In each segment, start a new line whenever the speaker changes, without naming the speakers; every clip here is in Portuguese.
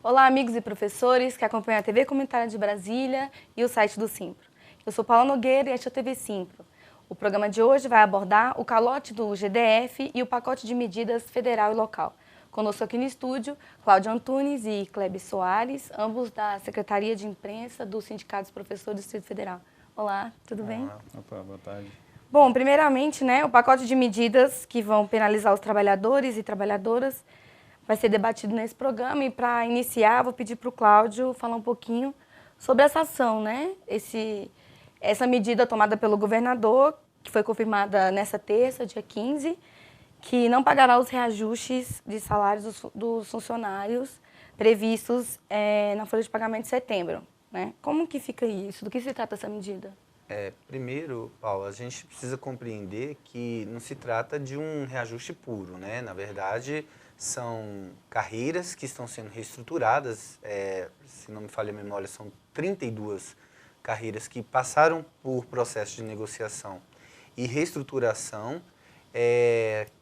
Olá, amigos e professores que acompanham a TV Comunitária de Brasília e o site do Simpro. Eu sou Paula Nogueira e este é o TV Simpro. O programa de hoje vai abordar o calote do GDF e o pacote de medidas federal e local. Conosco aqui no estúdio, Cláudio Antunes e Cleber Soares, ambos da Secretaria de Imprensa do Sindicato dos Professores do Distrito Federal. Olá, tudo bem?
Olá, opa, boa tarde.
Bom, primeiramente, o pacote de medidas que vão penalizar os trabalhadores e trabalhadoras vai ser debatido nesse programa e, para iniciar, vou pedir para o Cláudio falar um pouquinho sobre essa ação, essa medida tomada pelo governador, que foi confirmada nessa terça, dia 15, que não pagará os reajustes de salários dos funcionários previstos na folha de pagamento de setembro. Como que fica isso? Do que se trata essa medida?
Primeiro, Paulo, a gente precisa compreender que não se trata de um reajuste puro, né? Na verdade, são carreiras que estão sendo reestruturadas, se não me falha a memória, são 32 carreiras que passaram por processo de negociação e reestruturação,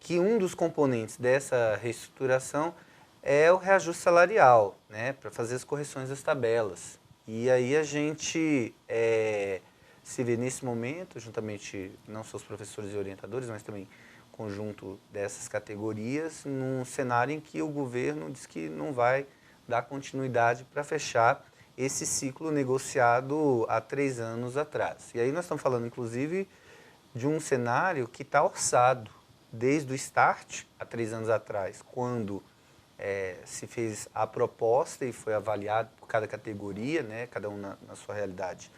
que um dos componentes dessa reestruturação é o reajuste salarial, né? Para fazer as correções das tabelas. E aí a gente se vê nesse momento, juntamente não só os professores e orientadores, mas também conjunto dessas categorias, num cenário em que o governo diz que não vai dar continuidade para fechar esse ciclo negociado há 3 anos atrás. E aí nós estamos falando, inclusive, de um cenário que está orçado desde o start, há 3 anos atrás, quando se fez a proposta e foi avaliado por cada categoria, né, cada um na sua realidade,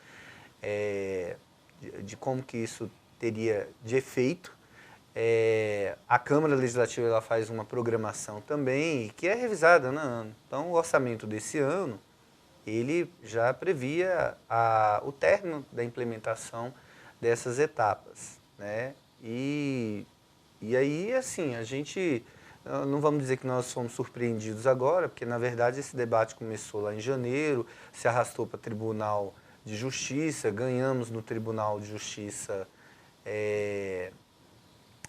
de como que isso teria de efeito. A Câmara Legislativa ela faz uma programação também, que é revisada ano a ano. Então, o orçamento desse ano, ele já previa o término da implementação dessas etapas, né? E aí, assim, a gente, não vamos dizer que nós fomos surpreendidos agora, porque, na verdade, esse debate começou lá em janeiro, se arrastou para o Tribunal de Justiça, ganhamos no Tribunal de Justiça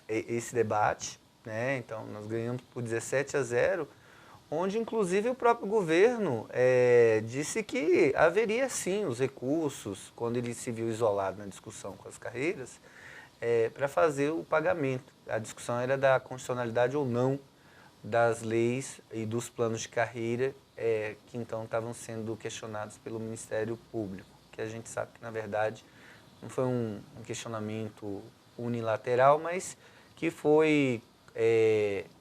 esse debate, né? Então nós ganhamos por 17-0, onde inclusive o próprio governo disse que haveria sim os recursos, quando ele se viu isolado na discussão com as carreiras, para fazer o pagamento. A discussão era da constitucionalidade ou não das leis e dos planos de carreira que então estavam sendo questionados pelo Ministério Público, que a gente sabe que, na verdade, não foi um questionamento unilateral, mas que foi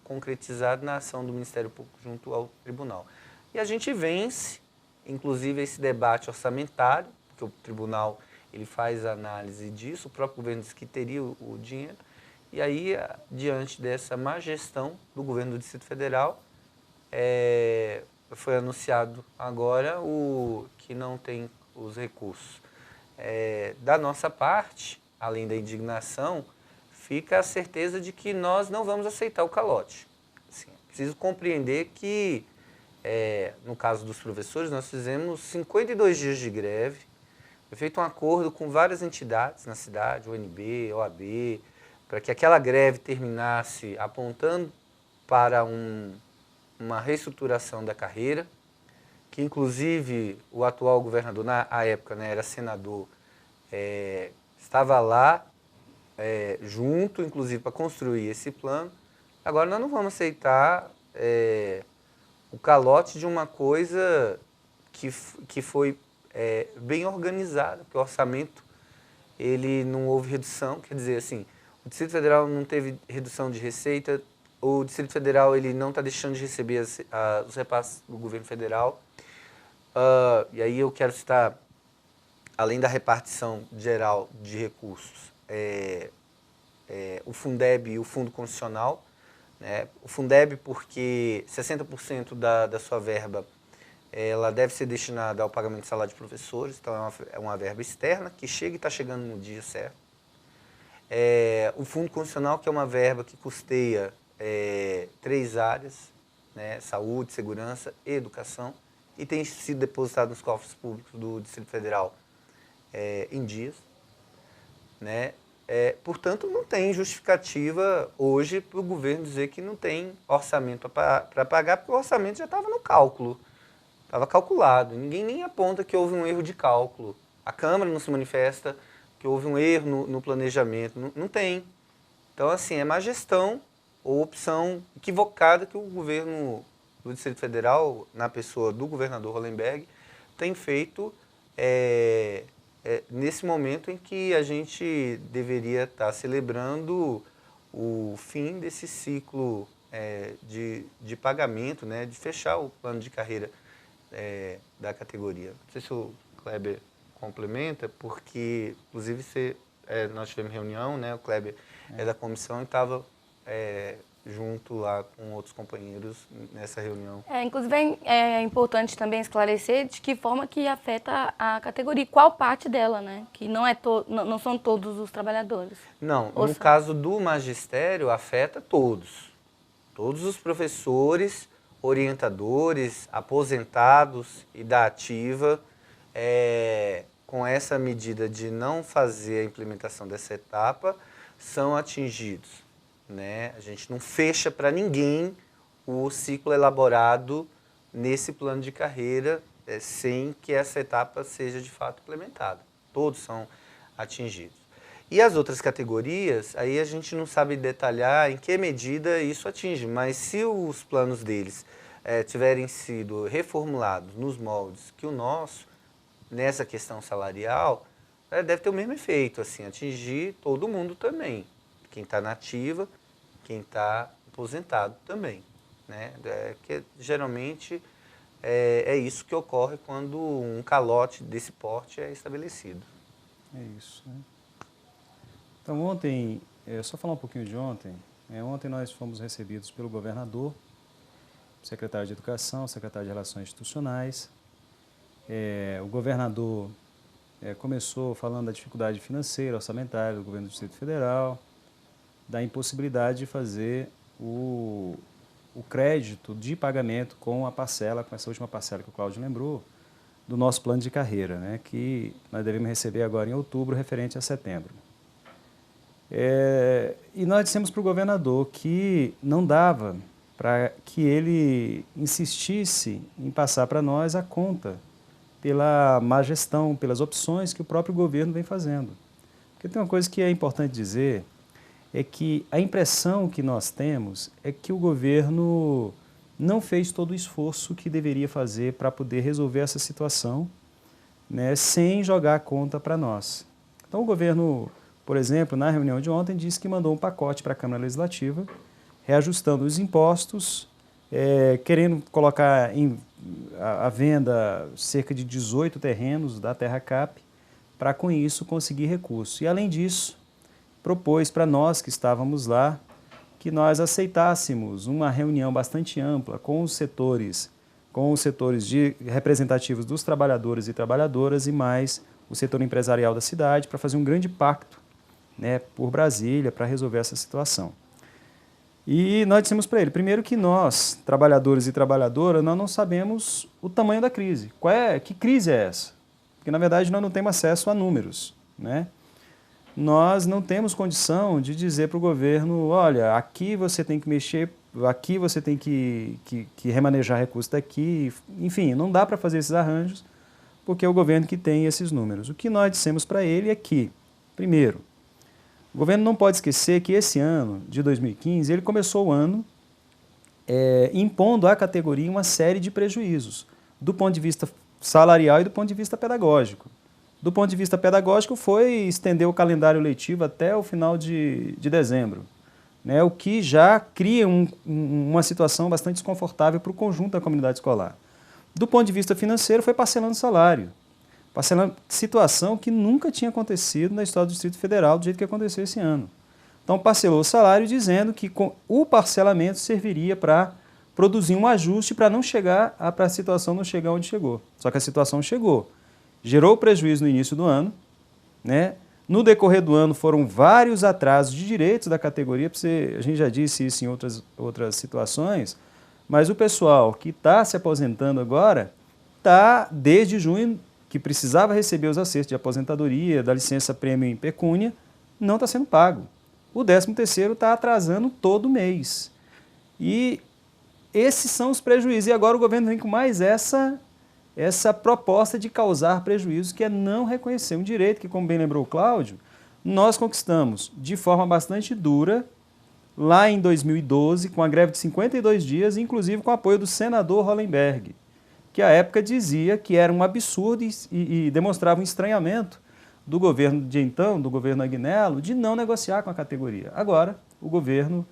concretizado na ação do Ministério Público junto ao Tribunal. E a gente vence, inclusive, esse debate orçamentário, porque o Tribunal ele faz a análise disso, o próprio governo disse que teria o dinheiro, e aí, diante dessa má gestão do governo do Distrito Federal, foi anunciado agora que não tem os recursos. Da nossa parte, além da indignação, fica a certeza de que nós não vamos aceitar o calote. Assim, preciso compreender que, no caso dos professores, nós fizemos 52 dias de greve, foi feito um acordo com várias entidades na cidade, UNB, OAB, para que aquela greve terminasse apontando para uma reestruturação da carreira, que inclusive o atual governador, na época, né, era senador, estava lá junto, inclusive, para construir esse plano. Agora nós não vamos aceitar o calote de uma coisa que foi bem organizada, porque o orçamento ele não houve redução, quer dizer assim, o Distrito Federal não teve redução de receita, o Distrito Federal ele não está deixando de receber os repasses do governo federal. E aí eu quero citar, além da repartição geral de recursos, o Fundeb e o Fundo Constitucional, né? O Fundeb porque 60% da sua verba ela deve ser destinada ao pagamento de salário de professores, então é uma verba externa que chega e está chegando no dia certo. O Fundo Constitucional, que é uma verba que custeia 3 áreas, né? Saúde, segurança e educação, e tem sido depositado nos cofres públicos do Distrito Federal em dias, né? Portanto, não tem justificativa hoje para o governo dizer que não tem orçamento para pagar, porque o orçamento já estava no cálculo. Estava calculado. Ninguém nem aponta que houve um erro de cálculo. A Câmara não se manifesta que houve um erro no planejamento. Não tem. Então, assim, é má gestão ou opção equivocada que o governo do Distrito Federal, na pessoa do governador Hollenberg, tem feito nesse momento em que a gente deveria estar celebrando o fim desse ciclo de pagamento, né, de fechar o plano de carreira da categoria. Não sei se o Kleber complementa, porque, inclusive, nós tivemos reunião, né, o Kleber é da comissão e estava junto lá com outros companheiros nessa reunião.
Inclusive, é importante também esclarecer de que forma que afeta a categoria, qual parte dela, né? Que não são todos os trabalhadores.
Não, no caso do magistério, afeta todos. Todos os professores, orientadores, aposentados e da ativa, com essa medida de não fazer a implementação dessa etapa, são atingidos, né? A gente não fecha para ninguém o ciclo elaborado nesse plano de carreira sem que essa etapa seja de fato implementada. Todos são atingidos. E as outras categorias, aí a gente não sabe detalhar em que medida isso atinge, mas se os planos deles tiverem sido reformulados nos moldes que o nosso, nessa questão salarial, deve ter o mesmo efeito, assim, atingir todo mundo também. Quem está na ativa, quem está aposentado também, né? Que geralmente é isso que ocorre quando um calote desse porte é estabelecido.
É isso, né? Então ontem, só falar um pouquinho de ontem, ontem nós fomos recebidos pelo governador, secretário de Educação, secretário de Relações Institucionais. O governador começou falando da dificuldade financeira, orçamentária do governo do Distrito Federal, da impossibilidade de fazer o crédito de pagamento com a parcela, com essa última parcela que o Cláudio lembrou, do nosso plano de carreira, né, que nós devemos receber agora em outubro, referente a setembro. E nós dissemos para o governador que não dava para que ele insistisse em passar para nós a conta pela má gestão, pelas opções que o próprio governo vem fazendo. Porque tem uma coisa que é importante dizer, é que a impressão que nós temos é que o governo não fez todo o esforço que deveria fazer para poder resolver essa situação, né, sem jogar a conta para nós. Então o governo, por exemplo, na reunião de ontem, disse que mandou um pacote para a Câmara Legislativa, reajustando os impostos, querendo colocar à venda cerca de 18 terrenos da Terra Cap, para com isso conseguir recurso. E além disso, propôs para nós que estávamos lá, que nós aceitássemos uma reunião bastante ampla com os setores representativos dos trabalhadores e trabalhadoras e mais o setor empresarial da cidade, para fazer um grande pacto, né, por Brasília, para resolver essa situação. E nós dissemos para ele, primeiro que nós, trabalhadores e trabalhadoras, nós não sabemos o tamanho da crise. Que crise é essa? Porque, na verdade, nós não temos acesso a números, né? Nós não temos condição de dizer para o governo, olha, aqui você tem que mexer, aqui você tem que remanejar recursos daqui, enfim, não dá para fazer esses arranjos, porque é o governo que tem esses números. O que nós dissemos para ele é que, primeiro, o governo não pode esquecer que esse ano, de 2015, ele começou o ano impondo à categoria uma série de prejuízos, do ponto de vista salarial e do ponto de vista pedagógico. Do ponto de vista pedagógico, foi estender o calendário letivo até o final de dezembro, né, o que já cria uma situação bastante desconfortável para o conjunto da comunidade escolar. Do ponto de vista financeiro, foi parcelando salário. Parcelando, situação que nunca tinha acontecido na história do Distrito Federal, do jeito que aconteceu esse ano. Então, parcelou o salário dizendo que o parcelamento serviria para produzir um ajuste para a situação não chegar onde chegou. Só que a situação chegou. Gerou prejuízo no início do ano, né? No decorrer do ano foram vários atrasos de direitos da categoria, a gente já disse isso em outras situações, mas o pessoal que está se aposentando agora está desde junho, que precisava receber os acertos de aposentadoria, da licença-prêmio em pecúnia, não está sendo pago. O 13º está atrasando todo mês. E esses são os prejuízos. E agora o governo vem com mais essa essa proposta de causar prejuízo, que é não reconhecer um direito que, como bem lembrou o Cláudio, nós conquistamos de forma bastante dura, lá em 2012, com a greve de 52 dias, inclusive com o apoio do senador Hollenberg, que à época dizia que era um absurdo e demonstrava um estranhamento do governo de então, do governo Agnello, de não negociar com a categoria. Agora, o governo,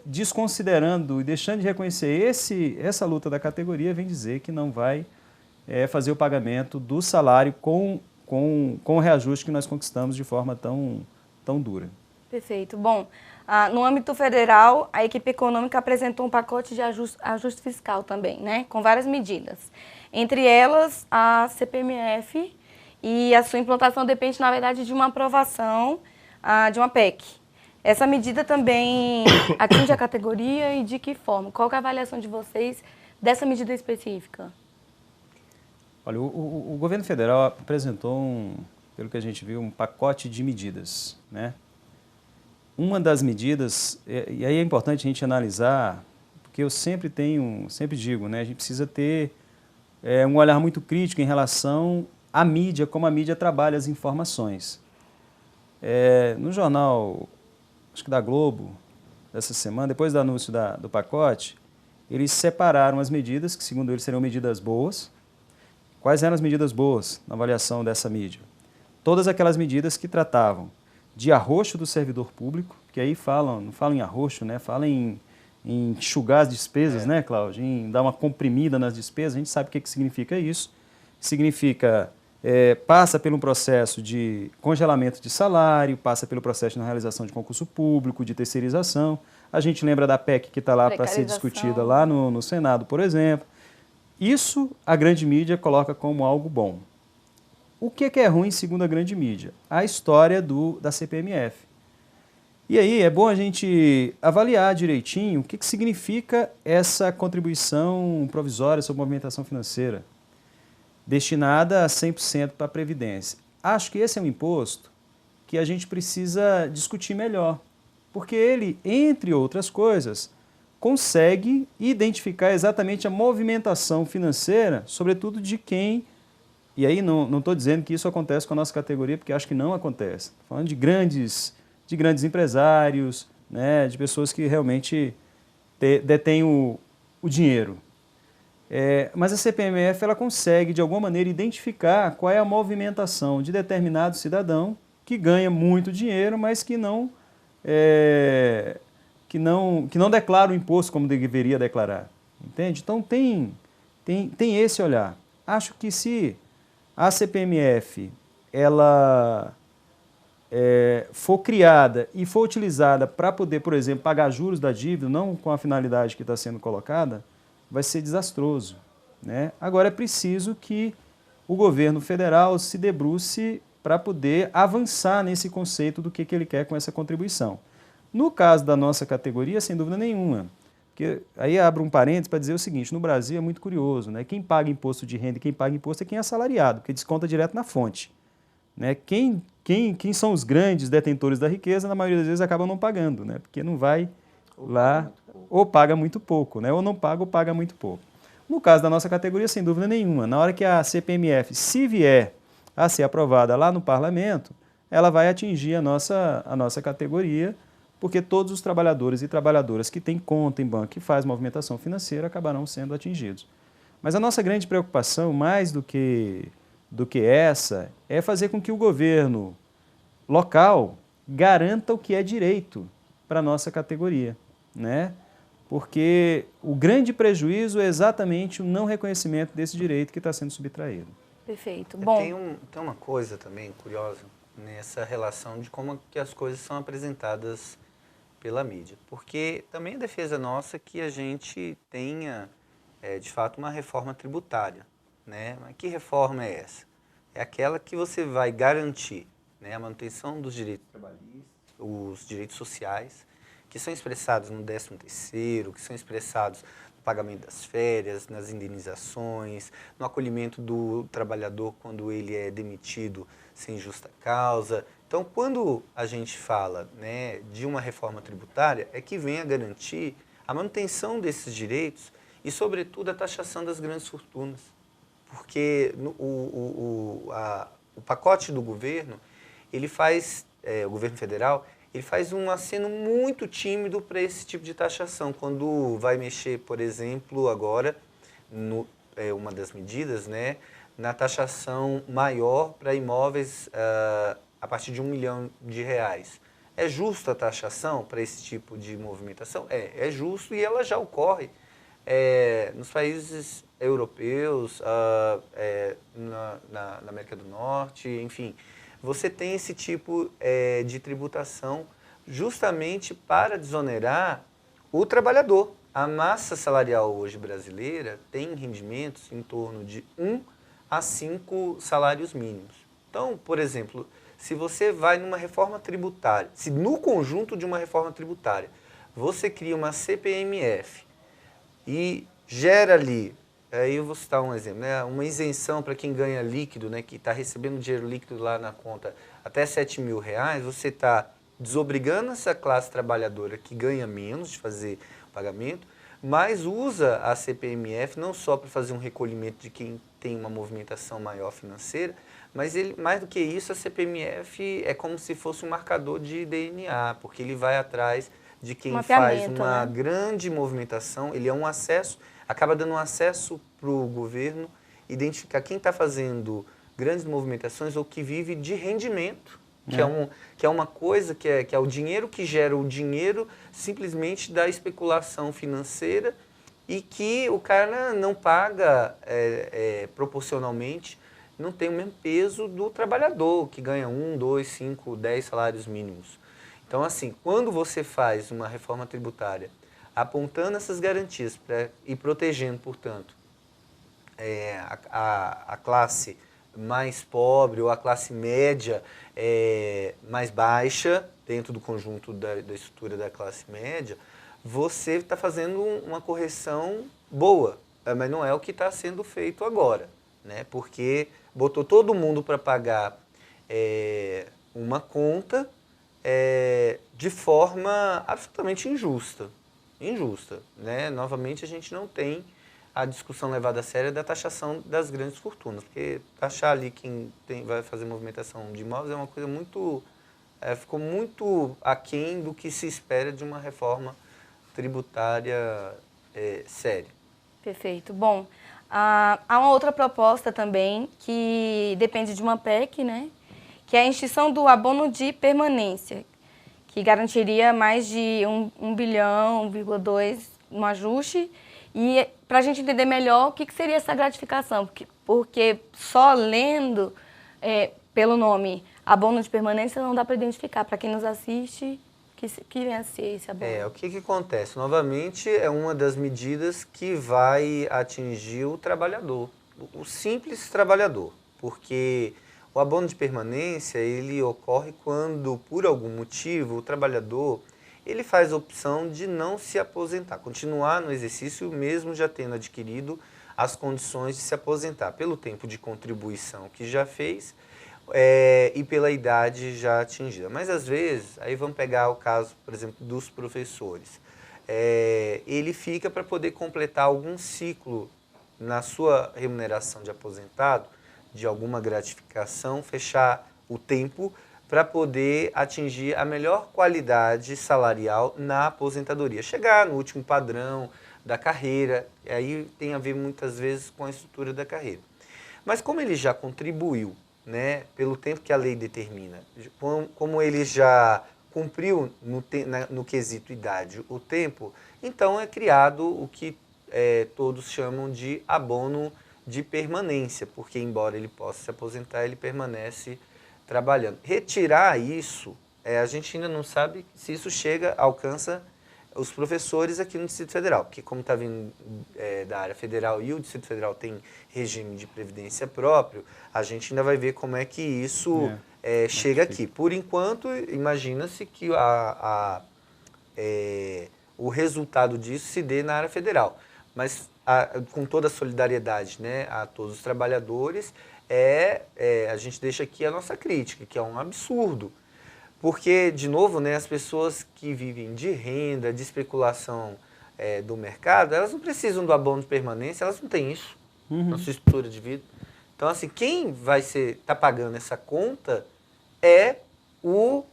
desconsiderando e deixando de reconhecer essa luta da categoria, vem dizer que não vai fazer o pagamento do salário com o reajuste que nós conquistamos de forma tão dura.
Perfeito. Bom, no âmbito federal, a equipe econômica apresentou um pacote de ajuste fiscal também, né, com várias medidas. Entre elas, a CPMF, e a sua implantação depende, na verdade, de uma aprovação de uma PEC. Essa medida também atinge a categoria e de que forma? Qual que é a avaliação de vocês dessa medida específica?
Olha, o governo federal apresentou, pelo que a gente viu, um pacote de medidas, né? Uma das medidas, e aí é importante a gente analisar, porque eu sempre digo, né? A gente precisa ter um olhar muito crítico em relação à mídia, como a mídia trabalha as informações. No jornal, acho que da Globo, dessa semana, depois do anúncio do pacote, eles separaram as medidas, que segundo eles seriam medidas boas. Quais eram as medidas boas na avaliação dessa mídia? Todas aquelas medidas que tratavam de arroxo do servidor público, que aí não falam em arroxo, né? Falam em enxugar as despesas, né, Cláudio? Em dar uma comprimida nas despesas. A gente sabe o que significa isso. Significa, passa por um processo de congelamento de salário, passa pelo processo de não realização de concurso público, de terceirização. A gente lembra da PEC que está lá para ser discutida lá no Senado, por exemplo. Isso a grande mídia coloca como algo bom. O que é ruim, segundo a grande mídia? A história da CPMF. E aí é bom a gente avaliar direitinho o que significa essa contribuição provisória sobre movimentação financeira, destinada a 100% para a Previdência. Acho que esse é um imposto que a gente precisa discutir melhor, porque ele, entre outras coisas, consegue identificar exatamente a movimentação financeira, sobretudo de quem... E aí não estou dizendo que isso acontece com a nossa categoria, porque acho que não acontece. Estou falando de grandes empresários, né, de pessoas que realmente detêm o dinheiro. Mas a CPMF ela consegue, de alguma maneira, identificar qual é a movimentação de determinado cidadão que ganha muito dinheiro, mas que não declara o imposto como deveria declarar. Entende? Então tem esse olhar. Acho que se a CPMF ela for criada e for utilizada para poder, por exemplo, pagar juros da dívida, não com a finalidade que está sendo colocada, vai ser desastroso, né? Agora é preciso que o governo federal se debruce para poder avançar nesse conceito do que ele quer com essa contribuição. No caso da nossa categoria, sem dúvida nenhuma, porque aí abro um parênteses para dizer o seguinte, no Brasil é muito curioso, né? Quem paga imposto de renda e quem paga imposto é quem é assalariado, porque desconta direto na fonte, né? Quem são os grandes detentores da riqueza, na maioria das vezes acabam não pagando, né? Porque não vai lá, ou paga muito pouco, né? Ou não paga ou paga muito pouco. No caso da nossa categoria, sem dúvida nenhuma, na hora que a CPMF, se vier a ser aprovada lá no parlamento, ela vai atingir a nossa categoria, porque todos os trabalhadores e trabalhadoras que têm conta em banco e faz movimentação financeira acabarão sendo atingidos. Mas a nossa grande preocupação, mais do que essa, é fazer com que o governo local garanta o que é direito para a nossa categoria, né? Porque o grande prejuízo é exatamente o não reconhecimento desse direito que está sendo subtraído.
Perfeito. Bom,
tem uma coisa também curiosa nessa relação de como que as coisas são apresentadas pela mídia. Porque também a defesa nossa é que a gente tenha, de fato, uma reforma tributária, né? Mas que reforma é essa? É aquela que você vai garantir, né, a manutenção dos direitos trabalhistas, os direitos sociais, que são expressados no 13º, que são expressados no pagamento das férias, nas indenizações, no acolhimento do trabalhador quando ele é demitido sem justa causa. Então, quando a gente fala, né, de uma reforma tributária, é que vem a garantir a manutenção desses direitos e, sobretudo, a taxação das grandes fortunas. porque o pacote do governo, ele faz, o governo federal, ele faz um aceno muito tímido para esse tipo de taxação, quando vai mexer, por exemplo, agora, uma das medidas, né, na taxação maior para imóveis a partir de R$ 1 milhão. É justa a taxação para esse tipo de movimentação? É justo e ela já ocorre nos países europeus, na América do Norte, enfim. Você tem esse tipo de tributação justamente para desonerar o trabalhador. A massa salarial hoje brasileira tem rendimentos em torno de 1 a 5 salários mínimos. Então, por exemplo, se você vai numa reforma tributária, se no conjunto de uma reforma tributária você cria uma CPMF e gera ali, aí eu vou citar um exemplo, né, uma isenção para quem ganha líquido, né, que está recebendo dinheiro líquido lá na conta até R$ 7.000, você está desobrigando essa classe trabalhadora que ganha menos de fazer o pagamento, mas usa a CPMF não só para fazer um recolhimento de quem tem uma movimentação maior financeira, mas mais do que isso, a CPMF é como se fosse um marcador de DNA, porque ele vai atrás de quem faz uma grande movimentação, ele é um acesso, acaba dando um acesso para o governo identificar quem está fazendo grandes movimentações ou que vive de rendimento, que é uma coisa que é o dinheiro que gera o dinheiro simplesmente da especulação financeira e que o cara não paga proporcionalmente, não tem o mesmo peso do trabalhador, que ganha 1, 2, 5, 10 salários mínimos. Então, assim, quando você faz uma reforma tributária apontando essas garantias e protegendo, portanto, a classe mais pobre ou a classe média mais baixa, dentro do conjunto da estrutura da classe média, você está fazendo uma correção boa, mas não é o que está sendo feito agora, né? Porque botou todo mundo para pagar uma conta de forma absolutamente injusta. Né? Novamente, a gente não tem a discussão levada a sério da taxação das grandes fortunas, porque taxar ali quem vai fazer movimentação de imóveis é uma coisa muito... ficou muito aquém do que se espera de uma reforma tributária séria.
Perfeito. Bom, há uma outra proposta também que depende de uma PEC, né? Que é a extinção do abono de permanência, que garantiria mais de 1,2 bilhão no ajuste. E para a gente entender melhor o que seria essa gratificação, porque só lendo pelo nome abono de permanência não dá para identificar. Para quem nos assiste, que vem a ser esse abono?
O que acontece? Novamente, é uma das medidas que vai atingir o trabalhador, o simples trabalhador, porque o abono de permanência, ele ocorre quando, por algum motivo, o trabalhador ele faz a opção de não se aposentar, continuar no exercício mesmo já tendo adquirido as condições de se aposentar, pelo tempo de contribuição que já fez e pela idade já atingida. Mas às vezes, aí vamos pegar o caso, por exemplo, dos professores. Ele fica para poder completar algum ciclo na sua remuneração de aposentado, de alguma gratificação, fechar o tempo para poder atingir a melhor qualidade salarial na aposentadoria, chegar no último padrão da carreira, e aí tem a ver muitas vezes com a estrutura da carreira. Mas como ele já contribuiu, né, pelo tempo que a lei determina, como ele já cumpriu no quesito idade o tempo, então é criado o que todos chamam de abono de permanência, porque embora ele possa se aposentar, ele permanece trabalhando. Retirar isso, a gente ainda não sabe se isso alcança os professores aqui no Distrito Federal, porque como está vindo da área federal e o Distrito Federal tem regime de previdência próprio, a gente ainda vai ver como é que isso chega aqui. Por enquanto, imagina-se que o resultado disso se dê na área federal, mas com toda a solidariedade, né, a todos os trabalhadores, a gente deixa aqui a nossa crítica, que é um absurdo. Porque, de novo, né, as pessoas que vivem de renda, de especulação do mercado, elas não precisam do abono de permanência, elas não têm isso. na sua estrutura de vida. Então, assim, quem vai estar pagando essa conta é o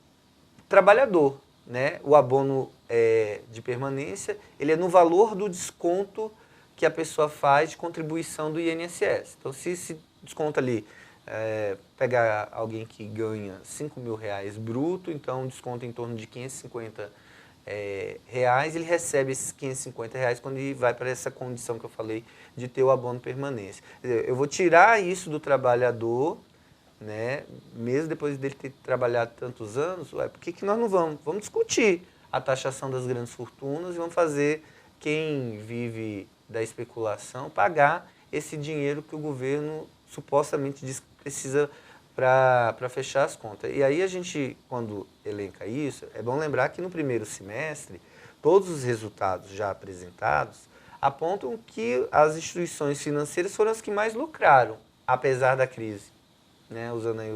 trabalhador, né? O abono de permanência, ele é no valor do desconto que a pessoa faz de contribuição do INSS. Então, se esse desconto ali, pegar alguém que ganha R$5.000 bruto, então desconto em torno de R$550, ele recebe esses R$550 quando ele vai para essa condição que eu falei de ter o abono permanência. Eu vou tirar isso do trabalhador, né, mesmo depois dele ter trabalhado tantos anos, por que nós não vamos? Vamos discutir a taxação das grandes fortunas e vamos fazer quem vive da especulação pagar esse dinheiro que o governo supostamente diz que precisa para fechar as contas. E aí a gente, quando elenca isso, é bom lembrar que no primeiro semestre, todos os resultados já apresentados apontam que as instituições financeiras foram as que mais lucraram, apesar da crise. Né? Usando aí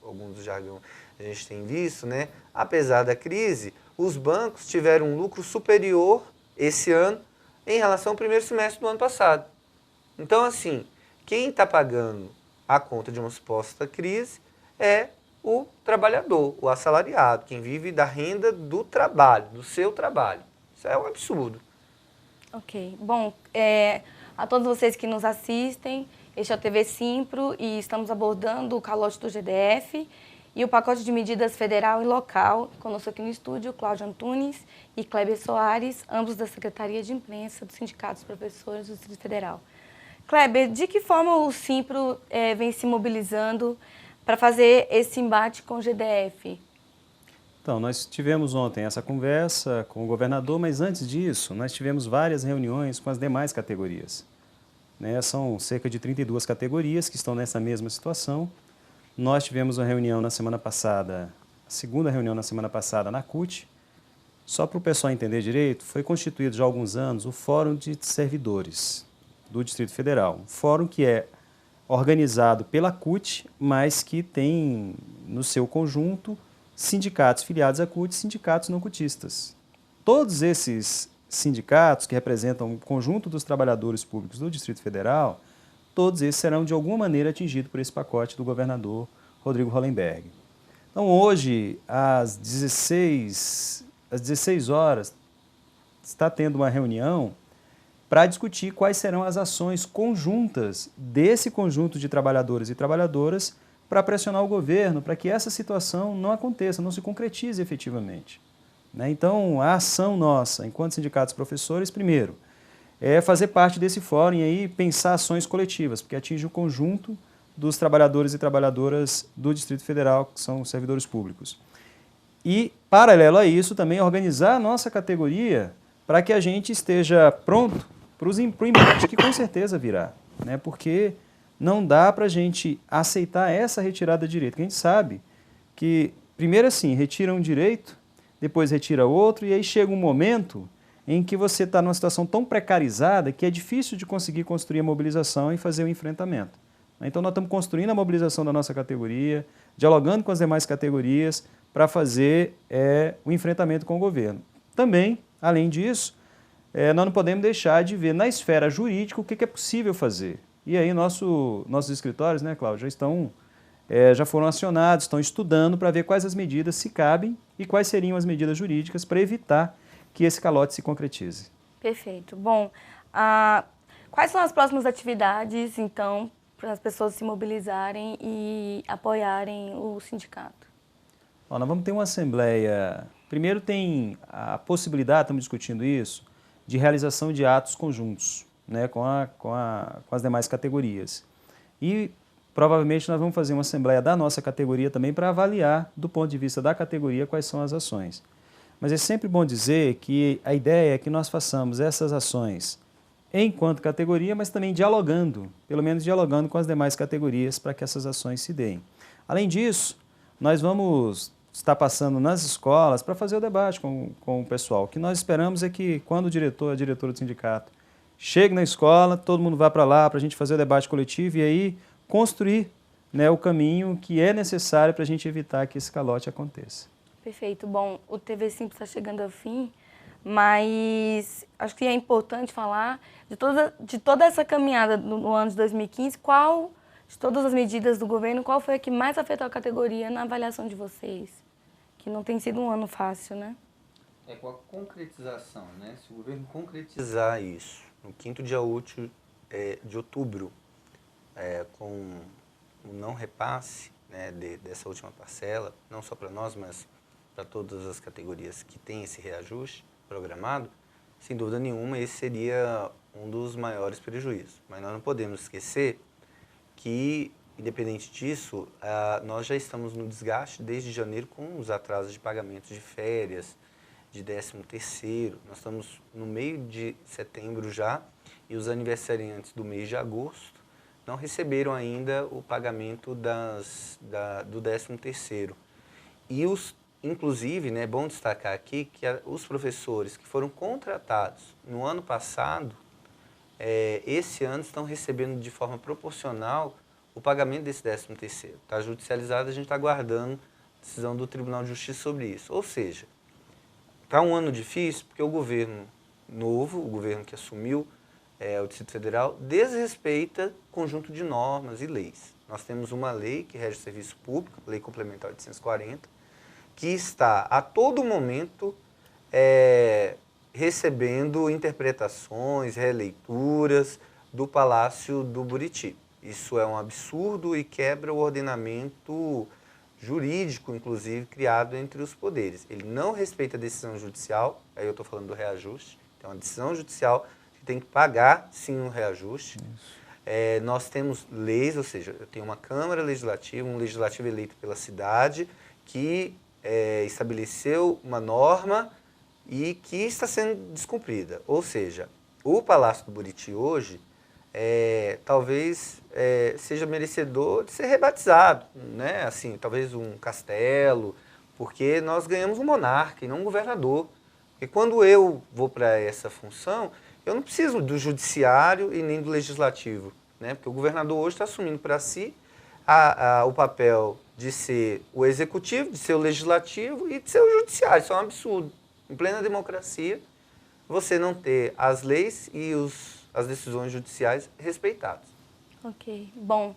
alguns do jargão que a gente tem visto, né? Apesar da crise, os bancos tiveram um lucro superior esse ano em relação ao primeiro semestre do ano passado. Então, assim, quem está pagando a conta de uma suposta crise é o trabalhador, o assalariado, quem vive da renda do trabalho, do seu trabalho. Isso é um absurdo.
Ok. Bom, a todos vocês que nos assistem, este é o TV Simpro e estamos abordando o calote do GDF e o pacote de medidas federal e local. Conosco aqui no estúdio, Cláudio Antunes e Kleber Soares, ambos da Secretaria de Imprensa do Sindicato dos Professores do Distrito Federal. Kleber, de que forma o Simpro vem se mobilizando para fazer esse embate com o GDF?
Então, nós tivemos ontem essa conversa com o governador, mas antes disso, nós tivemos várias reuniões com as demais categorias. Né? São cerca de 32 categorias que estão nessa mesma situação. Nós tivemos uma reunião na semana passada, a segunda reunião na semana passada na CUT. Só para o pessoal entender direito, foi constituído já há alguns anos o Fórum de Servidores do Distrito Federal. Um fórum que é organizado pela CUT, mas que tem no seu conjunto sindicatos filiados à CUT e sindicatos não cutistas. Todos esses sindicatos que representam o conjunto dos trabalhadores públicos do Distrito Federal, todos esses serão de alguma maneira atingidos por esse pacote do governador Rodrigo Hollenberg. Então hoje, às 16 horas, está tendo uma reunião para discutir quais serão as ações conjuntas desse conjunto de trabalhadores e trabalhadoras para pressionar o governo para que essa situação não aconteça, não se concretize efetivamente. Então, a ação nossa, enquanto sindicatos professores, primeiro, é fazer parte desse fórum e aí pensar ações coletivas, porque atinge o conjunto dos trabalhadores e trabalhadoras do Distrito Federal, que são os servidores públicos. E, paralelo a isso, também organizar a nossa categoria para que a gente esteja pronto para o embate que com certeza virá, né? Porque não dá para a gente aceitar essa retirada de direito, porque a gente sabe que, primeiro assim, retira um direito, depois retira outro, e aí chega um momento em que você está numa situação tão precarizada que é difícil de conseguir construir a mobilização e fazer o enfrentamento. Então nós estamos construindo a mobilização da nossa categoria, dialogando com as demais categorias para fazer o enfrentamento com o governo. Também, além disso, nós não podemos deixar de ver na esfera jurídica o que é possível fazer. E aí nossos escritórios, né, Cláudio, já foram acionados, estão estudando para ver quais as medidas se cabem e quais seriam as medidas jurídicas para evitar que esse calote se concretize.
Perfeito. Bom, quais são as próximas atividades, então, para as pessoas se mobilizarem e apoiarem o sindicato?
Nós vamos ter uma assembleia. Primeiro tem a possibilidade, estamos discutindo isso, de realização de atos conjuntos, né, com as demais categorias. E provavelmente nós vamos fazer uma assembleia da nossa categoria também para avaliar, do ponto de vista da categoria, quais são as ações. Mas é sempre bom dizer que a ideia é que nós façamos essas ações enquanto categoria, mas também dialogando, pelo menos dialogando com as demais categorias para que essas ações se deem. Além disso, nós vamos estar passando nas escolas para fazer o debate com o pessoal. O que nós esperamos é que quando o diretor, a diretora do sindicato, chegue na escola, todo mundo vá para lá para a gente fazer o debate coletivo e aí construir, né, o caminho que é necessário para a gente evitar que esse calote aconteça.
Perfeito. Bom, o TV Simples está chegando ao fim, mas acho que é importante falar de toda essa caminhada no ano de 2015, qual, de todas as medidas do governo, qual foi a que mais afetou a categoria na avaliação de vocês? Que não tem sido um ano fácil, né?
Com a concretização, né? Se o governo concretizar isso no 5º dia útil de outubro, com o não repasse, né, dessa última parcela, não só para nós, mas para todas as categorias que têm esse reajuste programado, sem dúvida nenhuma, esse seria um dos maiores prejuízos. Mas nós não podemos esquecer que, independente disso, nós já estamos no desgaste desde janeiro com os atrasos de pagamentos de férias, de 13º. Nós estamos no meio de setembro já e os aniversariantes do mês de agosto não receberam ainda o pagamento do 13º. E inclusive, né, é bom destacar aqui que os professores que foram contratados no ano passado, esse ano estão recebendo de forma proporcional o pagamento desse 13º. Está judicializado, a gente está aguardando a decisão do Tribunal de Justiça sobre isso. Ou seja, está um ano difícil porque o governo novo, o governo que assumiu o Distrito Federal, desrespeita o conjunto de normas e leis. Nós temos uma lei que rege o serviço público, Lei Complementar 840, que está a todo momento recebendo interpretações, releituras do Palácio do Buriti. Isso é um absurdo e quebra o ordenamento jurídico, inclusive, criado entre os poderes. Ele não respeita a decisão judicial, aí eu estou falando do reajuste, então a decisão judicial que tem que pagar, sim, um reajuste. Nós temos leis, ou seja, eu tenho uma Câmara Legislativa, um legislativo eleito pela cidade, que estabeleceu uma norma e que está sendo descumprida. Ou seja, o Palácio do Buriti hoje talvez seja merecedor de ser rebatizado, né? Assim, talvez um castelo, porque nós ganhamos um monarca e não um governador. E quando eu vou para essa função, eu não preciso do judiciário e nem do legislativo, né? Porque o governador hoje está assumindo para si o papel de ser o executivo, de ser o legislativo e de ser o judiciário. Isso é um absurdo. Em plena democracia, você não ter as leis e as decisões judiciais respeitadas.
Ok. Bom,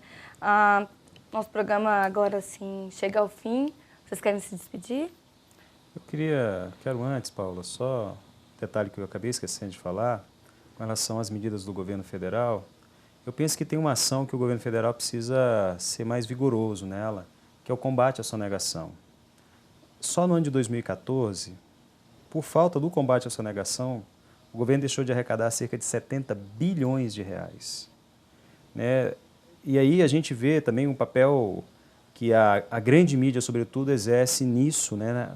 nosso programa agora sim chega ao fim. Vocês querem se despedir?
Eu quero antes, Paula, só um detalhe que eu acabei esquecendo de falar, com relação às medidas do governo federal. Eu penso que tem uma ação que o governo federal precisa ser mais vigoroso nela, que é o combate à sonegação. Só no ano de 2014, por falta do combate à sonegação, o governo deixou de arrecadar cerca de 70 bilhões de reais. Né? E aí a gente vê também um papel que a grande mídia, sobretudo, exerce nisso, né?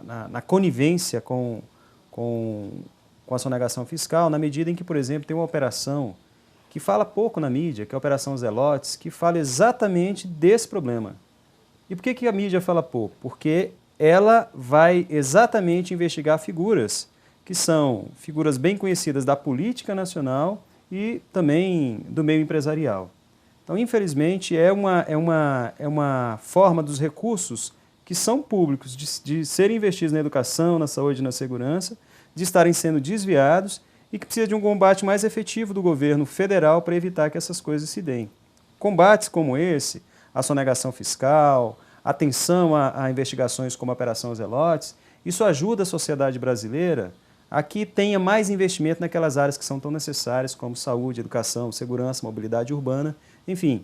na conivência com a sonegação fiscal, na medida em que, por exemplo, tem uma operação que fala pouco na mídia, que é a Operação Zelotes, que fala exatamente desse problema. E por que a mídia fala pouco? Porque ela vai exatamente investigar figuras que são figuras bem conhecidas da política nacional e também do meio empresarial. Então, infelizmente, é uma forma dos recursos que são públicos de serem investidos na educação, na saúde e na segurança, de estarem sendo desviados e que precisa de um combate mais efetivo do governo federal para evitar que essas coisas se deem. Combates como esse, a sonegação fiscal, atenção a investigações como a Operação Zelotes, isso ajuda a sociedade brasileira a que tenha mais investimento naquelas áreas que são tão necessárias, como saúde, educação, segurança, mobilidade urbana, enfim.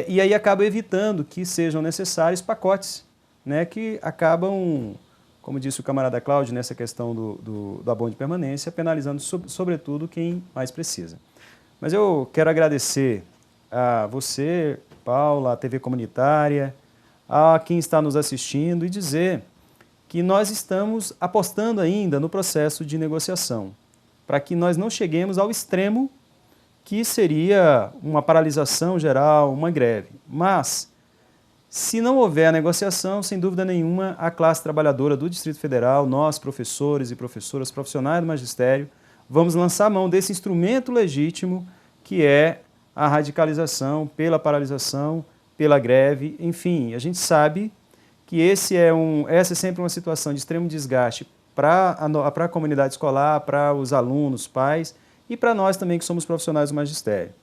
E aí acaba evitando que sejam necessários pacotes, né, que acabam, como disse o camarada Cláudio, nessa questão do abono de permanência, penalizando sobretudo quem mais precisa. Mas eu quero agradecer a você, Paula, a TV Comunitária, a quem está nos assistindo e dizer que nós estamos apostando ainda no processo de negociação, para que nós não cheguemos ao extremo que seria uma paralisação geral, uma greve. Mas, se não houver a negociação, sem dúvida nenhuma, a classe trabalhadora do Distrito Federal, nós, professores e professoras, profissionais do magistério, vamos lançar mão desse instrumento legítimo que é a radicalização pela paralisação, pela greve, enfim, a gente sabe que essa é sempre uma situação de extremo desgaste para a comunidade escolar, para os alunos, pais e para nós também que somos profissionais do magistério.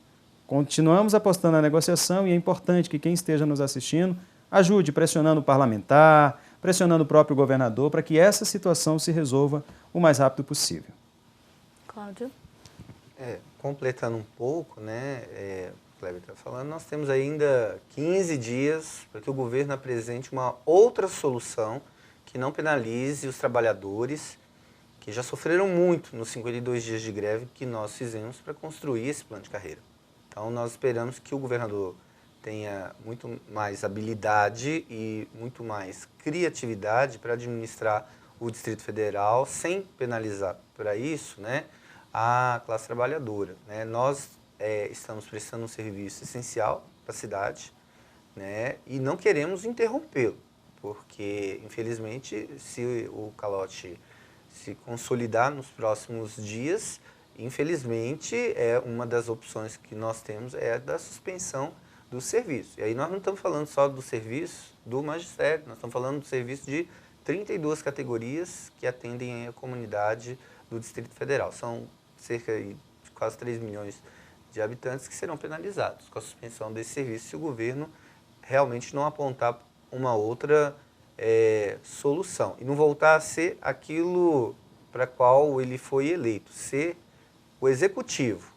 Continuamos apostando na negociação e é importante que quem esteja nos assistindo ajude pressionando o parlamentar, pressionando o próprio governador para que essa situação se resolva o mais rápido possível.
Cláudio?
Completando um pouco, né, o Kleber está falando, nós temos ainda 15 dias para que o governo apresente uma outra solução que não penalize os trabalhadores que já sofreram muito nos 52 dias de greve que nós fizemos para construir esse plano de carreira. Então, nós esperamos que o governador tenha muito mais habilidade e muito mais criatividade para administrar o Distrito Federal sem penalizar para isso, né, a classe trabalhadora, né? Nós estamos prestando um serviço essencial para a cidade, né, e não queremos interrompê-lo, porque, infelizmente, se o calote se consolidar nos próximos dias, infelizmente, uma das opções que nós temos é a da suspensão do serviço. E aí nós não estamos falando só do serviço do magistério, nós estamos falando do serviço de 32 categorias que atendem a comunidade do Distrito Federal. São cerca de quase 3 milhões de habitantes que serão penalizados com a suspensão desse serviço se o governo realmente não apontar uma outra solução e não voltar a ser aquilo para qual ele foi eleito, ser o executivo,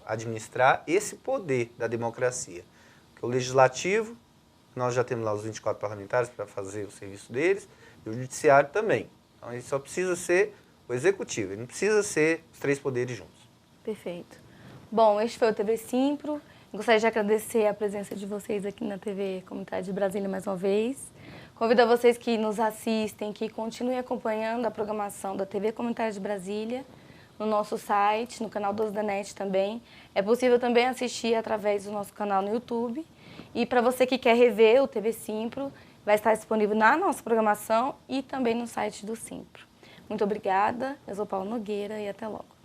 administrar esse poder da democracia. Porque o legislativo, nós já temos lá os 24 parlamentares para fazer o serviço deles, e o judiciário também. Então ele só precisa ser o executivo, ele não precisa ser os 3 poderes juntos.
Perfeito. Bom, este foi o TV Simpro. Gostaria de agradecer a presença de vocês aqui na TV Comunidade de Brasília mais uma vez. Convido a vocês que nos assistem, que continuem acompanhando a programação da TV Comunidade de Brasília, no nosso site, no canal 12 da NET também. É possível também assistir através do nosso canal no YouTube. E para você que quer rever o TV Simpro, vai estar disponível na nossa programação e também no site do Simpro. Muito obrigada, eu sou Paula Nogueira e até logo.